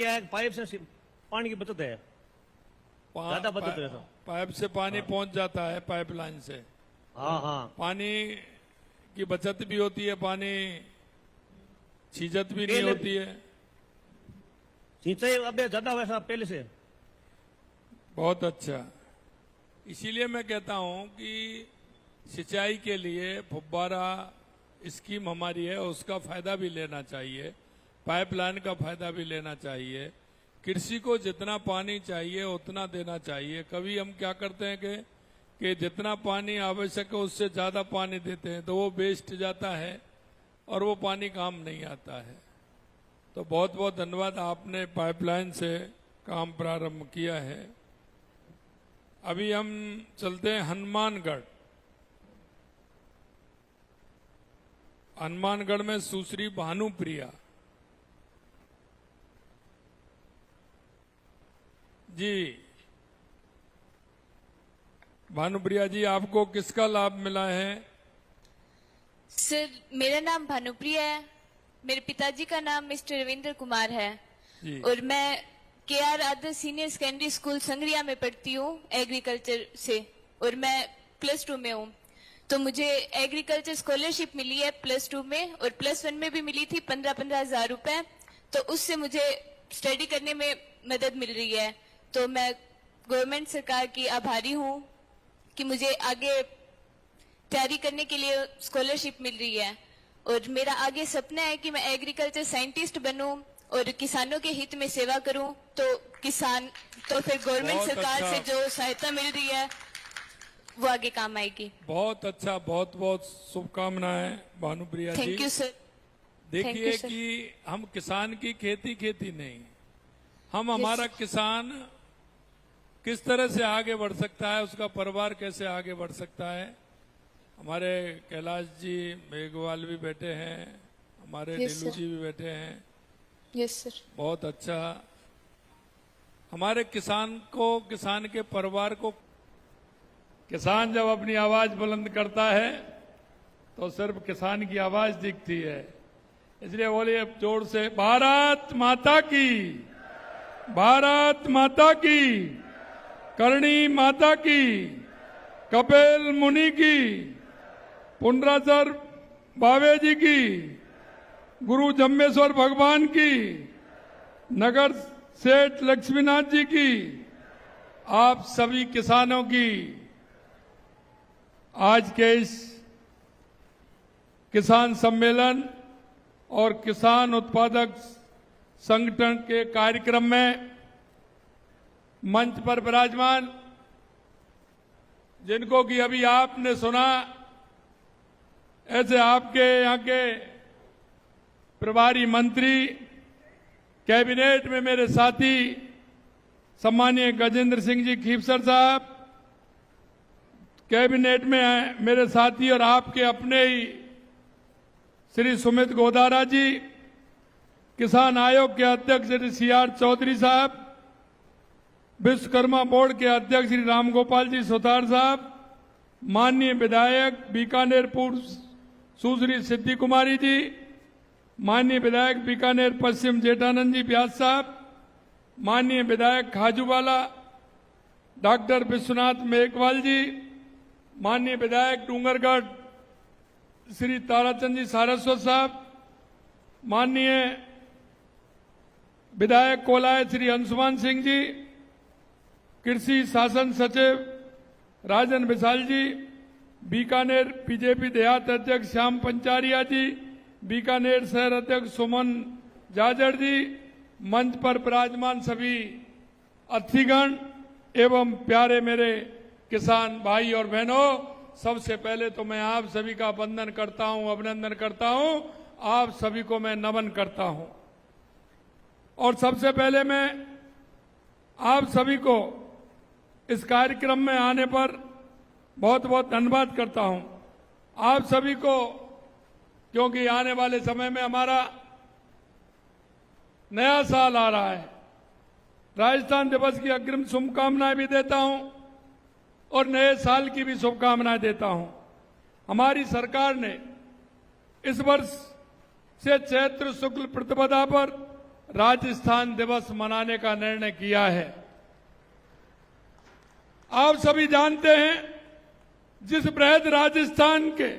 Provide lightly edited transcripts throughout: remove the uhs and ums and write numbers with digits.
क्या है, पाइप से पानी की बचत है, ज्यादा बचत है। पाइप से पानी पहुंच जाता है, पाइपलाइन से। हाँ हाँ, पानी की बचत भी होती है, पानी छीजत भी नहीं होती है। सिंचाई अब ज्यादा वैसा पहले से। बहुत अच्छा। इसीलिए मैं कहता हूं कि सिंचाई के लिए फुब्बारा स्कीम हमारी है, उसका फायदा भी लेना चाहिए, पाइपलाइन का फायदा भी लेना चाहिए। कृषि को जितना पानी चाहिए उतना देना चाहिए। कभी हम क्या करते हैं कि जितना पानी आवश्यक है उससे ज्यादा पानी देते हैं, तो वो वेस्ट जाता है और वो पानी काम नहीं आता है। तो बहुत बहुत धन्यवाद, आपने पाइपलाइन से काम प्रारंभ किया है। अभी हम चलते हैं हनुमानगढ़। हनुमानगढ़ में सुश्री भानुप्रिया जी। भानुप्रिया जी, आपको किसका लाभ मिला है? सर, मेरा नाम भानुप्रिया है। मेरे पिताजी का नाम मिस्टर रविंद्र कुमार है जी। और मैं KR आदर्श सीनियर सेकेंडरी स्कूल संग्रिया में पढ़ती हूँ एग्रीकल्चर से, और मैं +2 में हूँ। तो मुझे एग्रीकल्चर स्कॉलरशिप मिली है +2 में, और +1 में भी मिली थी 15-15 हजार रुपए। तो उससे मुझे स्टडी करने में मदद मिल रही है। तो मैं गवर्नमेंट सरकार की आभारी हूँ कि मुझे आगे तैयारी करने के लिए स्कॉलरशिप मिल रही है। और मेरा आगे सपना है कि मैं एग्रीकल्चर साइंटिस्ट बनूं और किसानों के हित में सेवा करूं। तो फिर गवर्नमेंट सरकार से जो सहायता मिल रही है वो आगे काम आएगी। बहुत अच्छा, बहुत बहुत शुभकामनाएं Bhanupriya ji. Thank you sir. देखिए कि हम किसान की खेती नहीं, हम हमारा किसान किस तरह से आगे बढ़ सकता है, उसका परिवार कैसे आगे बढ़ सकता है। हमारे कैलाश जी मेघवाल भी बैठे हैं, हमारे नीलू जी भी बैठे हैं। Yes sir. बहुत अच्छा। हमारे किसान के परिवार को, किसान जब अपनी आवाज बुलंद करता है तो सिर्फ किसान की आवाज दिखती है। इसलिए बोलिए जोर से, भारत माता की, भारत माता की, करणी माता की, कपिल मुनि की, पुंडरासर भावे जी की, गुरु जम्बेश्वर भगवान की, नगर सेठ लक्ष्मीनाथ जी की, आप सभी किसानों की आज के इस किसान सम्मेलन और किसान उत्पादक संगठन के कार्यक्रम में मंच पर विराजमान, जिनको कि अभी आपने सुना, ऐसे आपके यहाँ के प्रभारी मंत्री, कैबिनेट में मेरे साथी सम्मानीय गजेंद्र सिंह जी खीपसर साहब, कैबिनेट में मेरे साथी और आपके अपने ही श्री सुमित गोदारा जी, किसान आयोग के अध्यक्ष श्री CR चौधरी साहब, विश्वकर्मा बोर्ड के अध्यक्ष श्री रामगोपाल जी सुतार साहब, माननीय विधायक बीकानेर पूर्व सुश्री सिद्धि कुमारी जी, माननीय विधायक बीकानेर पश्चिम जेठानंद जी व्यास साहब, माननीय विधायक खाजूवाला डॉक्टर विश्वनाथ मेघवाल जी, माननीय विधायक डूंगरगढ़ श्री ताराचंद जी सारस्वत साहब, माननीय विधायक कोलाय श्री अंशुमान सिंह जी, कृषि शासन सचिव राजन विशाल जी, बीकानेर बीजेपी देहात अध्यक्ष श्याम पंचारिया जी, बीकानेर शहर अध्यक्ष सुमन जाजड़ जी, मंच पर विराजमान सभी अतिथिगण एवं प्यारे मेरे किसान भाई और बहनों, सबसे पहले तो मैं आप सभी का वंदन करता हूं, अभिनंदन करता हूं, आप सभी को मैं नमन करता हूं। और सबसे पहले मैं आप सभी को इस कार्यक्रम में आने पर बहुत बहुत धन्यवाद करता हूं। आप सभी को, क्योंकि आने वाले समय में हमारा नया साल आ रहा है, राजस्थान दिवस की अग्रिम शुभकामनाएं भी देता हूं और नए साल की भी शुभकामनाएं देता हूं। हमारी सरकार ने इस वर्ष से चैत्र शुक्ल प्रतिपदा पर राजस्थान दिवस मनाने का निर्णय किया है। आप सभी जानते हैं, जिस बृहद राजस्थान के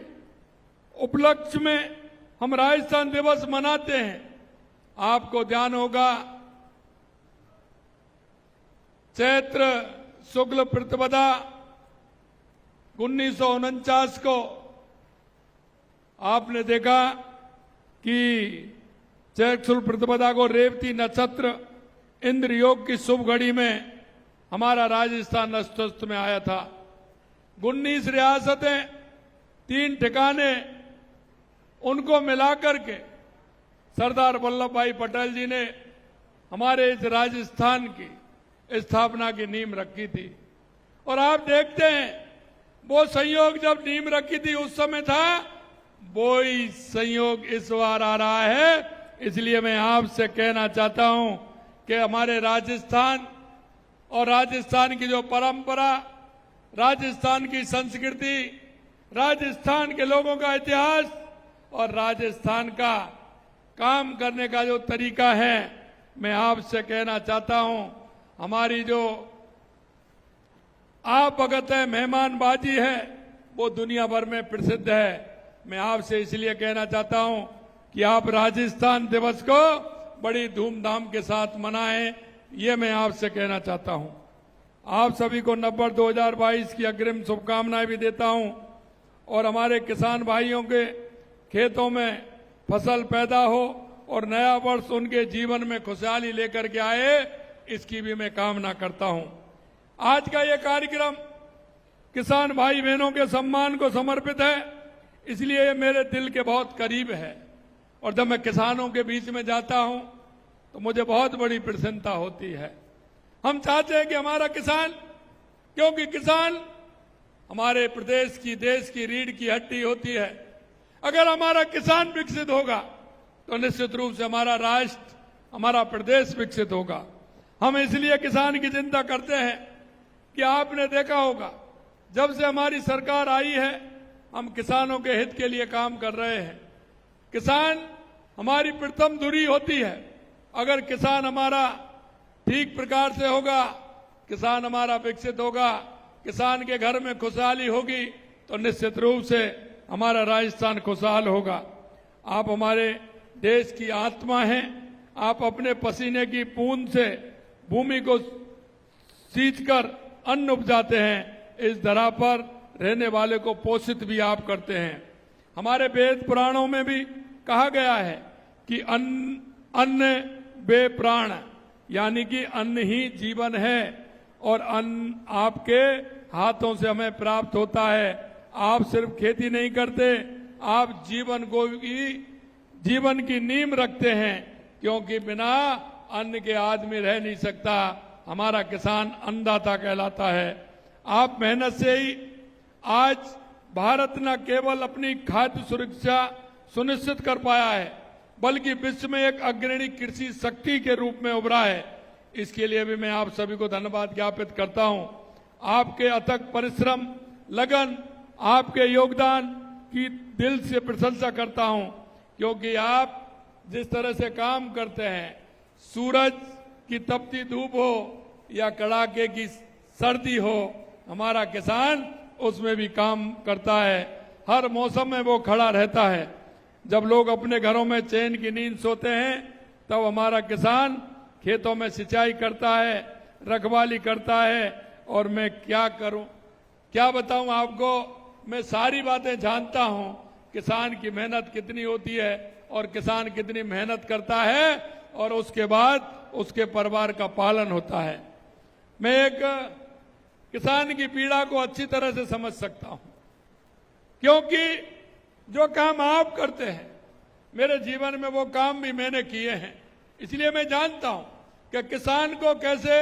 उपलक्ष्य में हम राजस्थान दिवस मनाते हैं, आपको ध्यान होगा चैत्र शुक्ल प्रतिपदा 1949 को आपने देखा कि चैत्र शुक्ल प्रतिपदा को रेवती नक्षत्र इंद्र योग की शुभ घड़ी में हमारा राजस्थान अस्तित्व में आया था। 19 रियासतें, 3 ठिकाने, उनको मिलाकर के सरदार वल्लभ भाई पटेल जी ने हमारे इस राजस्थान की स्थापना की नींव रखी थी। और आप देखते हैं, वो संयोग जब नींव रखी थी उस समय था, वो ही संयोग इस बार आ रहा है। इसलिए मैं आपसे कहना चाहता हूं कि हमारे राजस्थान और राजस्थान की जो परंपरा, राजस्थान की संस्कृति, राजस्थान के लोगों का इतिहास और राजस्थान का काम करने का जो तरीका है, मैं आपसे कहना चाहता हूं, हमारी जो आप भगत है, मेहमानबाजी है, वो दुनिया भर में प्रसिद्ध है। मैं आपसे इसलिए कहना चाहता हूं कि आप राजस्थान दिवस को बड़ी धूमधाम के साथ मनाएं, ये मैं आपसे कहना चाहता हूं। आप सभी को नववर्ष 2022 की अग्रिम शुभकामनाएं भी देता हूं और हमारे किसान भाइयों के खेतों में फसल पैदा हो और नया वर्ष उनके जीवन में खुशहाली लेकर के आए, इसकी भी मैं कामना करता हूं। आज का ये कार्यक्रम किसान भाई बहनों के सम्मान को समर्पित है, इसलिए ये मेरे दिल के बहुत करीब है। और जब मैं किसानों के बीच में जाता हूं तो मुझे बहुत बड़ी प्रसन्नता होती है। हम चाहते हैं कि हमारा किसान, क्योंकि किसान हमारे प्रदेश की, देश की रीढ़ की हड्डी होती है। अगर हमारा किसान विकसित होगा तो निश्चित रूप से हमारा राष्ट्र, हमारा प्रदेश विकसित होगा। हम इसलिए किसान की चिंता करते हैं कि आपने देखा होगा, जब से हमारी सरकार आई है, हम किसानों के हित के लिए काम कर रहे हैं। किसान हमारी प्रथम धुरी होती है। अगर किसान हमारा ठीक प्रकार से होगा, किसान हमारा विकसित होगा, किसान के घर में खुशहाली होगी, तो निश्चित रूप से हमारा राजस्थान खुशहाल होगा। आप हमारे देश की आत्मा हैं। आप अपने पसीने की बूंद से भूमि को सींचकर अन्न उपजाते हैं। इस धरा पर रहने वाले को पोषित भी आप करते हैं। हमारे वेद पुराणों में भी कहा गया है कि अन्न बे प्राण, यानी कि अन्न ही जीवन है और अन्न आपके हाथों से हमें प्राप्त होता है। आप सिर्फ खेती नहीं करते, आप जीवन की नींव रखते हैं, क्योंकि बिना अन्न के आदमी रह नहीं सकता। हमारा किसान अन्नदाता कहलाता है। आप मेहनत से ही आज भारत न केवल अपनी खाद्य सुरक्षा सुनिश्चित कर पाया है, बल्कि विश्व में एक अग्रणी कृषि शक्ति के रूप में उभरा है। इसके लिए भी मैं आप सभी को धन्यवाद ज्ञापित करता हूं। आपके अथक परिश्रम, लगन, आपके योगदान की दिल से प्रशंसा करता हूं, क्योंकि आप जिस तरह से काम करते हैं, सूरज की तपती धूप हो या कड़ाके की सर्दी हो, हमारा किसान उसमें भी काम करता है। हर मौसम में वो खड़ा रहता है। जब लोग अपने घरों में चैन की नींद सोते हैं, तब हमारा किसान खेतों में सिंचाई करता है, रखवाली करता है। और मैं क्या करूं, क्या बताऊं आपको, मैं सारी बातें जानता हूं। किसान की मेहनत कितनी होती है और किसान कितनी मेहनत करता है, और उसके बाद उसके परिवार का पालन होता है। मैं एक किसान की पीड़ा को अच्छी तरह से समझ सकता हूं, क्योंकि जो काम आप करते हैं, मेरे जीवन में वो काम भी मैंने किए हैं। इसलिए मैं जानता हूं कि किसान को कैसे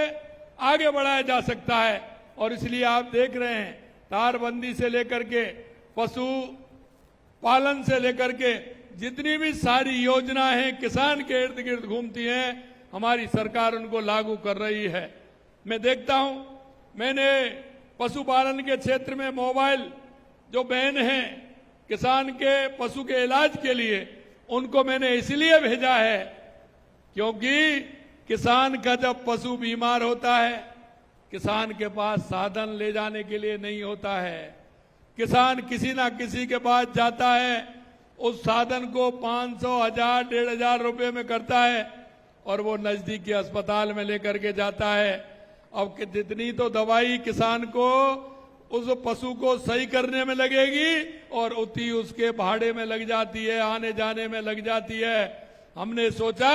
आगे बढ़ाया जा सकता है। और इसलिए आप देख रहे हैं, तारबंदी से लेकर के पशु पालन से लेकर के जितनी भी सारी योजनाएं हैं किसान के इर्द गिर्द घूमती हैं, हमारी सरकार उनको लागू कर रही है। मैं देखता हूं, मैंने पशुपालन के क्षेत्र में मोबाइल जो बहन हैं किसान के पशु के इलाज के लिए, उनको मैंने इसलिए भेजा है क्योंकि किसान का जब पशु बीमार होता है, किसान के पास साधन ले जाने के लिए नहीं होता है। किसान किसी ना किसी के पास जाता है, उस साधन को 500, 1000, 1500 रुपए में करता है और वो नजदीकी अस्पताल में लेकर के जाता है। अब जितनी तो दवाई किसान को उस पशु को सही करने में लगेगी और उतनी उसके भाड़े में लग जाती है, आने जाने में लग जाती है। हमने सोचा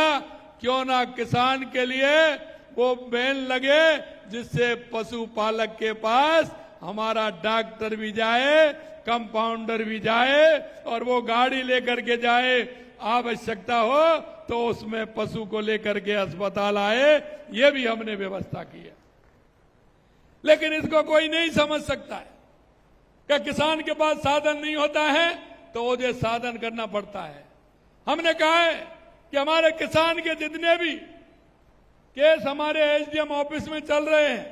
क्यों ना किसान के लिए वो बैन लगे, जिससे पशुपालक के पास हमारा डॉक्टर भी जाए, कंपाउंडर भी जाए और वो गाड़ी लेकर के जाए, आवश्यकता हो तो उसमें पशु को लेकर के अस्पताल आए। ये भी हमने व्यवस्था की है। लेकिन इसको कोई नहीं समझ सकता है कि किसान के पास साधन नहीं होता है तो मुझे साधन करना पड़ता है। हमने कहा है कि हमारे किसान के जितने भी केस हमारे एसडीएम ऑफिस में चल रहे हैं,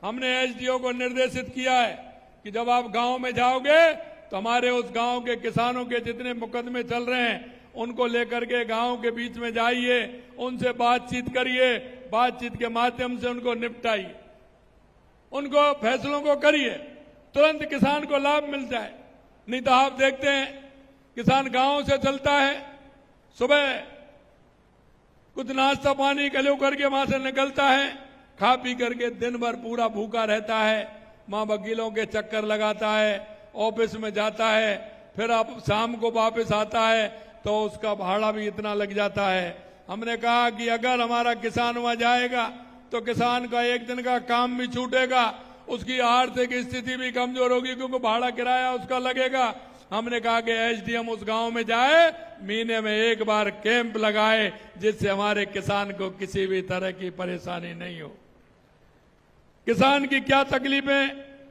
हमने एसडीओ को निर्देशित किया है कि जब आप गांव में जाओगे तो हमारे उस गांव के किसानों के जितने मुकदमे चल रहे हैं उनको लेकर के गांव के बीच में जाइए, उनसे बातचीत करिए, बातचीत के माध्यम से उनको निपटाइए, उनको फैसलों को करिए, तुरंत किसान को लाभ मिलता है। नहीं तो आप देखते हैं किसान गांव से चलता है, सुबह कुछ नाश्ता पानी कलो करके वहां से निकलता है, खा पी करके दिन भर पूरा भूखा रहता है, मां वकीलों के चक्कर लगाता है, ऑफिस में जाता है, फिर अब शाम को वापस आता है तो उसका भाड़ा भी इतना लग जाता है। हमने कहा कि अगर हमारा किसान वहां जाएगा तो किसान का एक दिन का काम भी छूटेगा, उसकी आर्थिक स्थिति भी कमजोर होगी क्योंकि भाड़ा किराया उसका लगेगा। हमने कहा कि एसडीएम उस गांव में जाए, महीने में एक बार कैंप लगाए, जिससे हमारे किसान को किसी भी तरह की परेशानी नहीं हो। किसान की क्या तकलीफें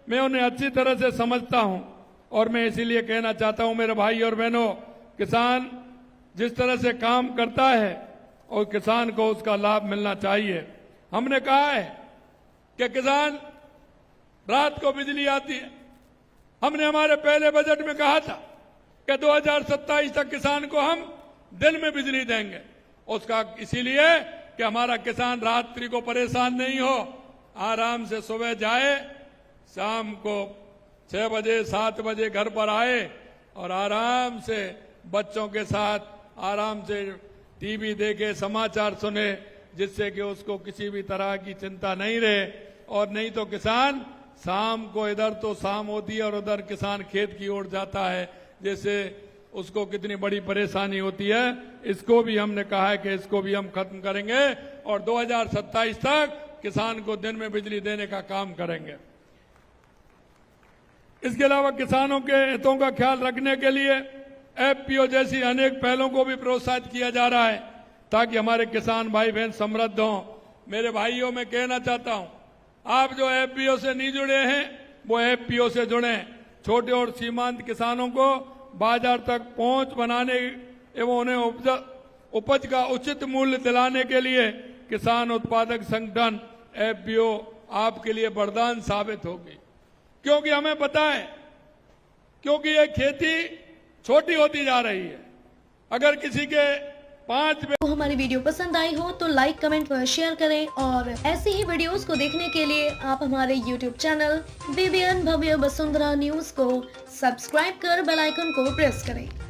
मैं उन्हें अच्छी तरह से समझता हूं और मैं इसीलिए कहना चाहता हूं मेरे भाई और बहनों, किसान जिस तरह से काम करता है और किसान को उसका लाभ मिलना चाहिए। हमने कहा है कि किसान रात को बिजली आती है, हमने हमारे पहले बजट में कहा था कि 2027 तक किसान को हम दिन में बिजली देंगे। उसका इसीलिए कि हमारा किसान रात्रि को परेशान नहीं हो, आराम से सुबह जाए, शाम को 6 बजे 7 बजे घर पर आए और आराम से बच्चों के साथ आराम से टीवी देखे, समाचार सुने, जिससे कि उसको किसी भी तरह की चिंता नहीं रहे। और नहीं तो किसान शाम को इधर तो शाम होती है और उधर किसान खेत की ओर जाता है, जैसे उसको कितनी बड़ी परेशानी होती है। इसको भी हमने कहा है कि इसको भी हम खत्म करेंगे और 2027 तक किसान को दिन में बिजली देने का काम करेंगे। इसके अलावा किसानों के हितों का ख्याल रखने के लिए एफपीओ जैसी अनेक पहलों को भी प्रोत्साहित किया जा रहा है ताकि हमारे किसान भाई बहन समृद्ध हों। मेरे भाइयों में कहना चाहता हूं, आप जो एफपीओ से नहीं जुड़े हैं वो एफपीओ से जुड़ें। छोटे और सीमांत किसानों को बाजार तक पहुंच बनाने एवं उन्हें उपज का उचित मूल्य दिलाने के लिए किसान उत्पादक संगठन एफपीओ आपके लिए वरदान साबित होगी। क्योंकि हमें पता है, क्योंकि ये खेती छोटी होती जा रही है। अगर किसी के 5 हमारी वीडियो पसंद आई हो तो लाइक कमेंट व शेयर करें और ऐसी ही वीडियोस को देखने के लिए आप हमारे यूट्यूब चैनल बीबीएन भव्य वसुंधरा न्यूज को सब्सक्राइब कर बेल आइकन को प्रेस करें।